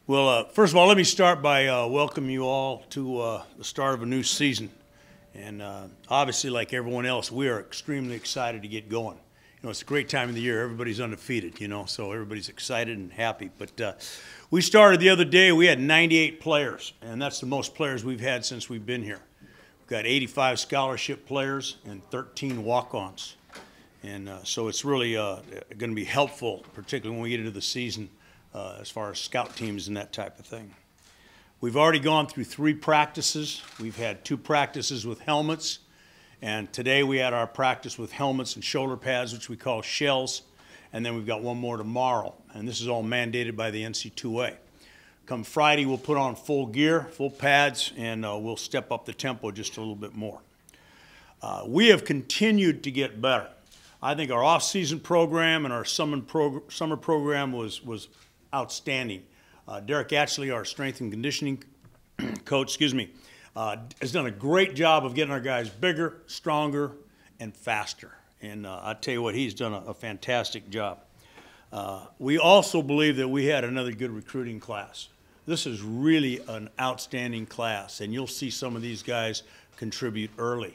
Well, first of all, let me start by welcoming you all to the start of a new season. And obviously, like everyone else, we are extremely excited to get going. You know, it's a great time of the year. Everybody's undefeated, you know, so everybody's excited and happy. But we started the other day, we had 98 players, and that's the most players we've had since we've been here. We've got 85 scholarship players and 13 walk-ons. And so it's really going to be helpful, particularly when we get into the season, as far as scout teams and that type of thing. We've already gone through 3 practices. We've had 2 practices with helmets, and today we had our practice with helmets and shoulder pads, which we call shells, and then we've got one more tomorrow, and this is all mandated by the NC2A. Come Friday, we'll put on full gear, full pads, and we'll step up the tempo just a little bit more. We have continued to get better. I think our off-season program and our summer program was outstanding. Derek Atchley, our strength and conditioning coach, has done a great job of getting our guys bigger, stronger, and faster. And I tell you what, he's done a fantastic job. We also believe that we had another good recruiting class. This is really an outstanding class, and you'll see some of these guys contribute early.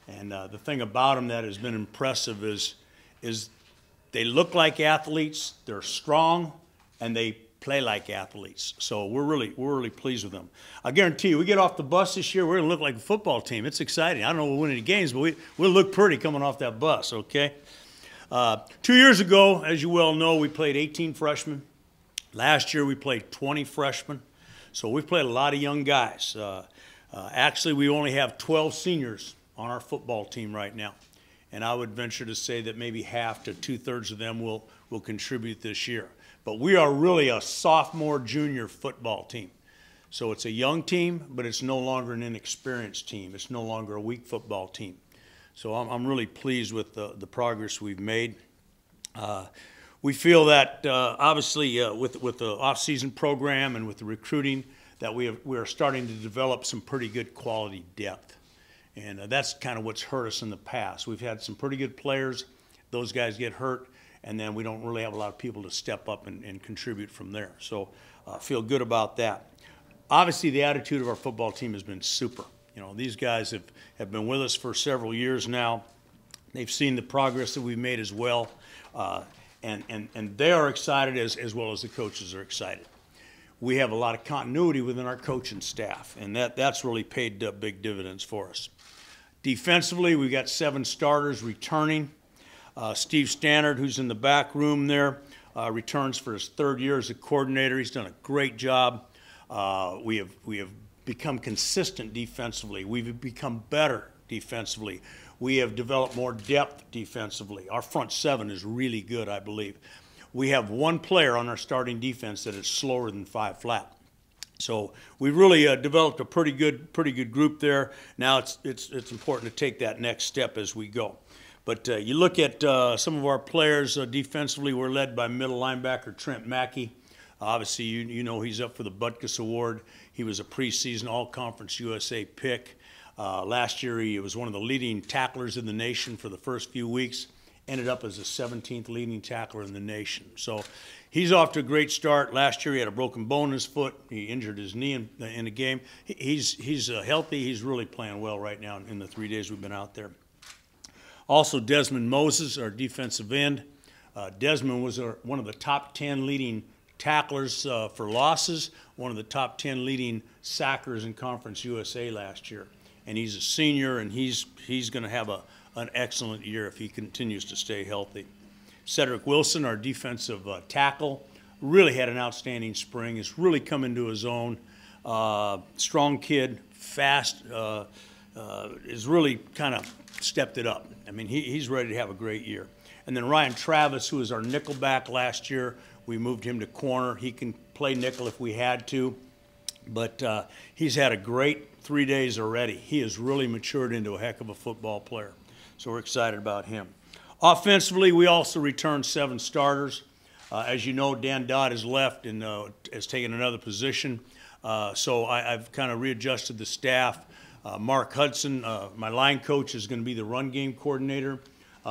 And the thing about them that has been impressive is they look like athletes, they're strong, and they play like athletes. So we're really pleased with them. I guarantee you, we get off the bus this year, we're going to look like a football team. It's exciting. I don't know if we'll win any games, but we'll look pretty coming off that bus, okay? 2 years ago, as you well know, we played 18 freshmen. Last year, we played 20 freshmen. So we've played a lot of young guys. Actually, we only have 12 seniors on our football team right now. And I would venture to say that maybe half to 2/3 of them will contribute this year. But we are really a sophomore, junior football team. So it's a young team, but it's no longer an inexperienced team. It's no longer a weak football team. So I'm really pleased with the progress we've made. We feel that obviously with the off-season program and with the recruiting that we are starting to develop some pretty good quality depth. And that's kind of what's hurt us in the past. We've had some pretty good players. Those guys get hurt, and then we don't really have a lot of people to step up and contribute from there. So I feel good about that. Obviously, the attitude of our football team has been super. You know, these guys have been with us for several years now. They've seen the progress that we've made as well, and they are excited as well as the coaches are excited. We have a lot of continuity within our coaching staff, and that's really paid big dividends for us. Defensively, we've got 7 starters returning. Steve Stannard, who's in the back room there, returns for his 3rd year as a coordinator. He's done a great job. We have become consistent defensively. We've become better defensively. We have developed more depth defensively. Our front 7 is really good, I believe. We have 1 player on our starting defense that is slower than 5 flat. So we really developed a pretty good group there. Now it's important to take that next step as we go. But you look at some of our players defensively, we're led by middle linebacker Trent Mackey. Obviously, you know he's up for the Butkus Award. He was a preseason All-Conference USA pick. Last year, he was one of the leading tacklers in the nation for the first few weeks. Ended up as the 17th leading tackler in the nation. So he's off to a great start. Last year, he had a broken bone in his foot. He injured his knee in a game. He's healthy. He's really playing well right now in the 3 days we've been out there. Also, Desmond Moses, our defensive end. Desmond was one of the top 10 leading tacklers for losses, one of the top 10 leading sackers in Conference USA last year. And he's a senior, and he's going to have an excellent year if he continues to stay healthy. Cedric Wilson, our defensive tackle, really had an outstanding spring. Has really come into his own. Strong kid, fast, has really kind of stepped it up. I mean, he's ready to have a great year. And then Ryan Travis, who was our nickelback last year, we moved him to corner. He can play nickel if we had to, but he's had a great 3 days already. He has really matured into a heck of a football player, so we're excited about him. Offensively, we also returned 7 starters. As you know, Dan Dodd has left and has taken another position, so I've kind of readjusted the staff. Mark Hudson, my line coach, is going to be the run game coordinator.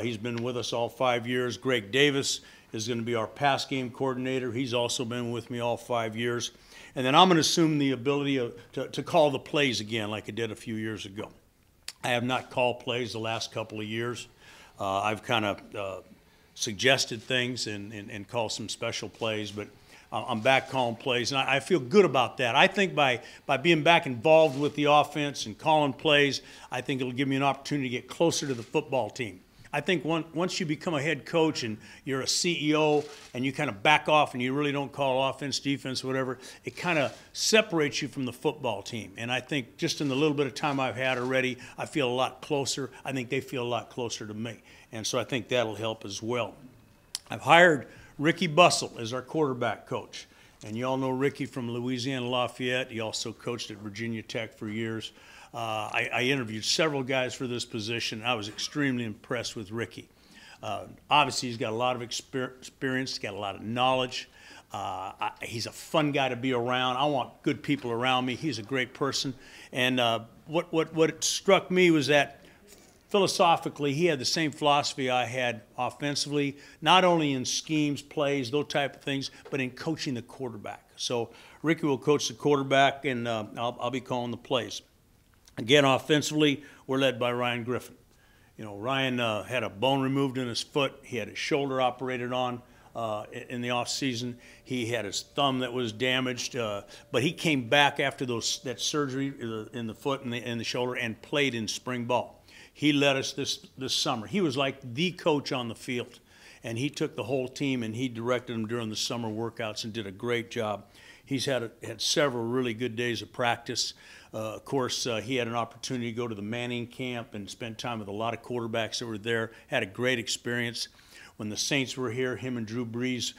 He's been with us all 5 years. Greg Davis is going to be our pass game coordinator. He's also been with me all 5 years. And then I'm going to assume the ability to call the plays again like I did a few years ago. I have not called plays the last couple of years. I've kind of suggested things and called some special plays, but I'm back calling plays, and I feel good about that. I think by being back involved with the offense and calling plays, I think it'll give me an opportunity to get closer to the football team. I think once you become a head coach and you're a CEO and you kind of back off and you really don't call offense, defense, whatever, it kind of separates you from the football team. And I think just in the little bit of time I've had already, I feel a lot closer. I think they feel a lot closer to me. And so I think that'll help as well. I've hired Ricky Bussell as our quarterback coach. And you all know Ricky from Louisiana Lafayette. He also coached at Virginia Tech for years. I interviewed several guys for this position. I was extremely impressed with Ricky. Obviously, he's got a lot of experience, he's got a lot of knowledge. He's a fun guy to be around. I want good people around me. He's a great person. And what struck me was that philosophically, he had the same philosophy I had offensively, not only in schemes, plays, those type of things, but in coaching the quarterback. So Ricky will coach the quarterback, and I'll be calling the plays. Again, offensively, we're led by Ryan Griffin. You know, Ryan had a bone removed in his foot. He had his shoulder operated on in the offseason. He had his thumb that was damaged, but he came back after that surgery in the foot and the shoulder and played in spring ball. He led us this summer. He was like the coach on the field, and he took the whole team and he directed them during the summer workouts and did a great job. He's had several really good days of practice. Of course, he had an opportunity to go to the Manning camp and spend time with a lot of quarterbacks that were there. Had a great experience. When the Saints were here, him and Drew Brees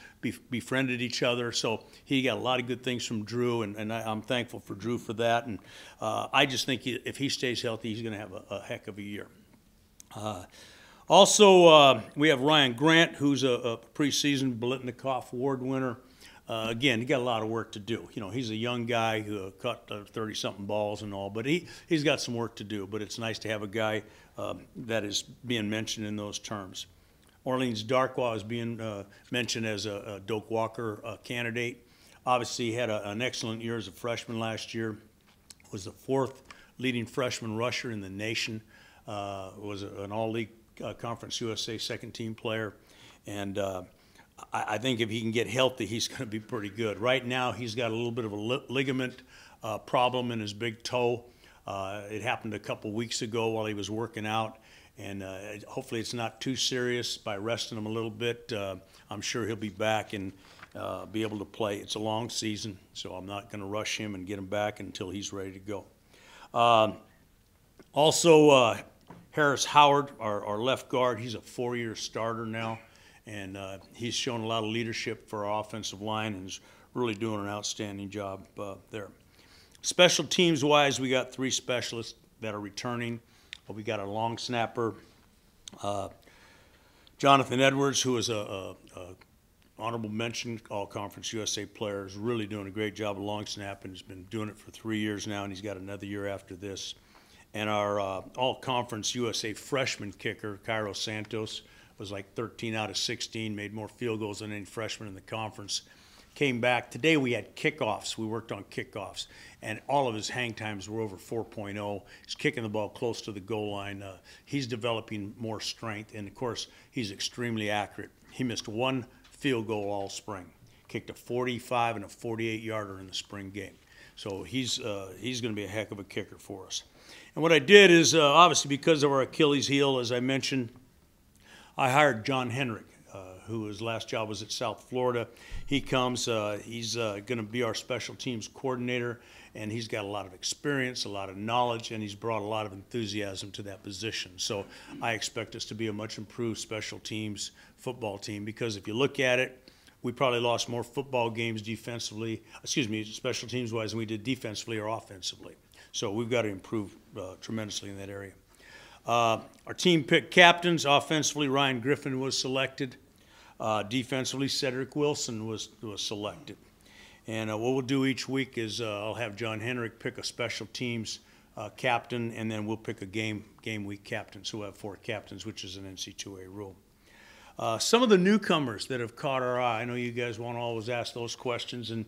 befriended each other. So he got a lot of good things from Drew, and I'm thankful for Drew for that. And I just think if he stays healthy, he's going to have a heck of a year. Also, we have Ryan Grant, who's a preseason Biletnikoff Award winner. Again, he got a lot of work to do. You know, he's a young guy who caught 30-something balls and all, but he's got some work to do. But it's nice to have a guy that is being mentioned in those terms. Orleans Darkwa is being mentioned as a Doak Walker candidate. Obviously, he had an excellent year as a freshman last year. Was the 4th leading freshman rusher in the nation. Was an all-league Conference USA second-team player. And I think if he can get healthy, he's going to be pretty good. Right now, he's got a little bit of a ligament problem in his big toe. It happened a couple weeks ago while he was working out, and hopefully it's not too serious. By resting him a little bit, I'm sure he'll be back and be able to play. It's a long season, so I'm not going to rush him and get him back until he's ready to go. Also, Harris Howard, our left guard, he's a 4-year starter now. And he's shown a lot of leadership for our offensive line and is really doing an outstanding job there. Special teams-wise, we got 3 specialists that are returning. We got a long snapper, Jonathan Edwards, who is a honorable mention All-Conference USA player, is really doing a great job of long snapping. He's been doing it for 3 years now, and he's got another year after this. And our All-Conference USA freshman kicker, Cairo Santos, was like 13 out of 16, made more field goals than any freshman in the conference. Came back. Today we had kickoffs. We worked on kickoffs, and all of his hang times were over 4.0. He's kicking the ball close to the goal line. He's developing more strength, and, of course, he's extremely accurate. He missed 1 field goal all spring, kicked a 45 and a 48-yarder in the spring game. So he's going to be a heck of a kicker for us. And what I did is, obviously because of our Achilles heel, as I mentioned, I hired John Henrik, who his last job was at South Florida. He comes, he's going to be our special teams coordinator, and he's got a lot of experience, a lot of knowledge, and he's brought a lot of enthusiasm to that position. So I expect us to be a much improved special teams football team, because if you look at it, we probably lost more football games defensively, special teams-wise, than we did defensively or offensively. So we've got to improve tremendously in that area. Our team picked captains. Offensively, Ryan Griffin was selected. Defensively, Cedric Wilson was selected. And what we'll do each week is I'll have John Henrik pick a special teams captain, and then we'll pick a game week captain. So we'll have 4 captains, which is an NC2A rule. Some of the newcomers that have caught our eye. I know you guys want to always ask those questions, and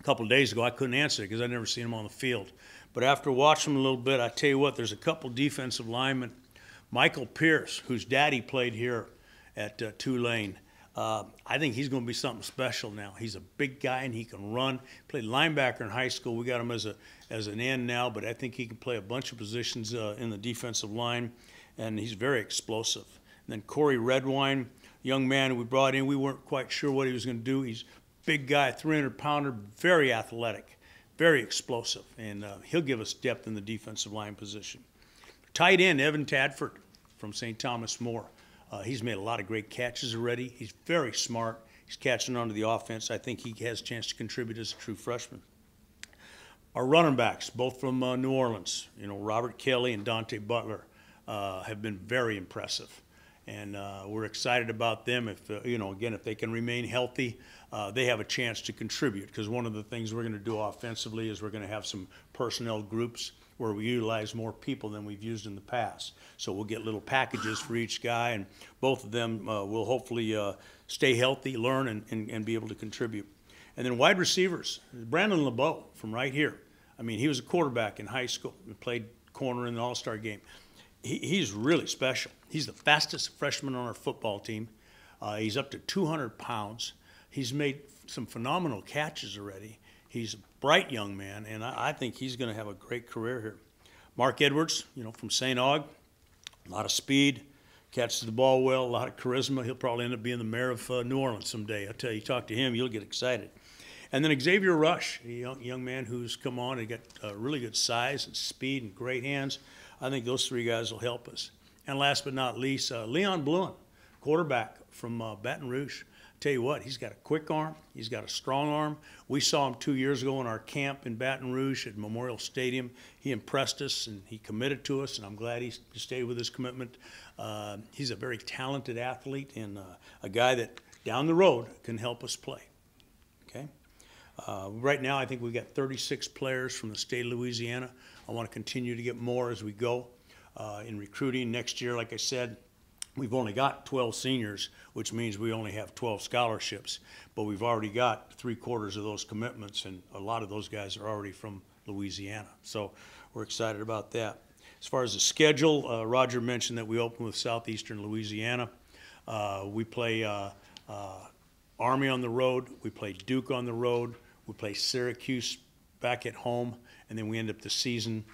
a couple of days ago I couldn't answer it because I'd never seen them on the field. But after watching them a little bit, I tell you what, there's a couple defensive linemen. Michael Pierce, whose daddy played here at Tulane. I think he's going to be something special now. He's a big guy and he can run. Played linebacker in high school. We got him as an end now, but I think he can play a bunch of positions in the defensive line, and he's very explosive. And then Corey Redwine, young man we brought in. We weren't quite sure what he was going to do. He's a big guy, 300-pounder, very athletic, very explosive, and he'll give us depth in the defensive line position. Tight end, Evan Tadford from St. Thomas More. He's made a lot of great catches already. He's very smart. He's catching onto the offense. I think he has a chance to contribute as a true freshman. Our running backs, both from New Orleans, Robert Kelly and Dante Butler, have been very impressive. And we're excited about them. If again, if they can remain healthy, they have a chance to contribute, because one of the things we're going to do offensively is we're going to have some personnel groups where we utilize more people than we've used in the past. So we'll get little packages for each guy, and both of them will hopefully stay healthy, learn, and be able to contribute. And then wide receivers, Brandon LeBeau from right here. I mean, he was a quarterback in high school and played corner in the All-Star game. He's really special. He's the fastest freshman on our football team. He's up to 200 pounds. He's made some phenomenal catches already. He's a bright young man, and I think he's going to have a great career here. Mark Edwards, from St. Aug, a lot of speed, catches the ball well, a lot of charisma. He'll probably end up being the mayor of New Orleans someday. I'll tell you, talk to him, you'll get excited. And then Xavier Rush, a young man who's come on and got really good size and speed and great hands. I think those three guys will help us. And last but not least, Leon Bluen, quarterback from Baton Rouge. Tell you what, he's got a quick arm. He's got a strong arm. We saw him 2 years ago in our camp in Baton Rouge at Memorial Stadium. He impressed us, and he committed to us, and I'm glad he stayed with his commitment. He's a very talented athlete and a guy that down the road can help us play. Okay. Right now, I think we've got 36 players from the state of Louisiana. I want to continue to get more as we go in recruiting. Next year, like I said, we've only got 12 seniors, which means we only have 12 scholarships, but we've already got 3/4 of those commitments, and a lot of those guys are already from Louisiana. So we're excited about that. As far as the schedule, Roger mentioned that we open with Southeastern Louisiana. We play Army on the road. We play Duke on the road. We play Syracuse back at home, and then we end up the season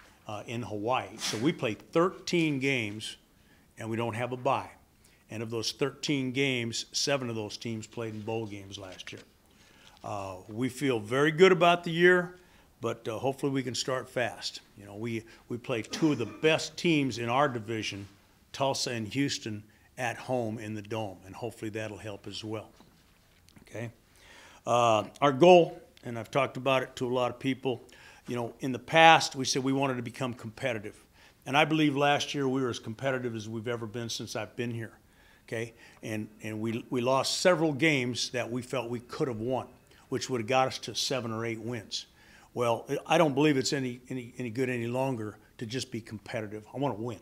in Hawaii. So we play 13 games, and we don't have a bye. And of those 13 games, 7 of those teams played in bowl games last year. We feel very good about the year, but hopefully we can start fast. We play 2 of the best teams in our division, Tulsa and Houston, at home in the Dome, and hopefully that'll help as well. Okay. Our goal, and I've talked about it to a lot of people, in the past we said we wanted to become competitive. And I believe last year we were as competitive as we've ever been since I've been here, okay? And we lost several games that we felt we could have won, which would have got us to 7 or 8 wins. Well, I don't believe it's any good any longer to just be competitive. I want to win,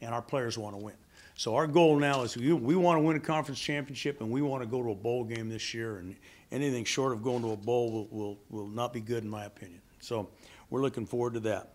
and our players want to win. So our goal now is we want to win a conference championship, and we want to go to a bowl game this year, and anything short of going to a bowl will not be good in my opinion. So we're looking forward to that.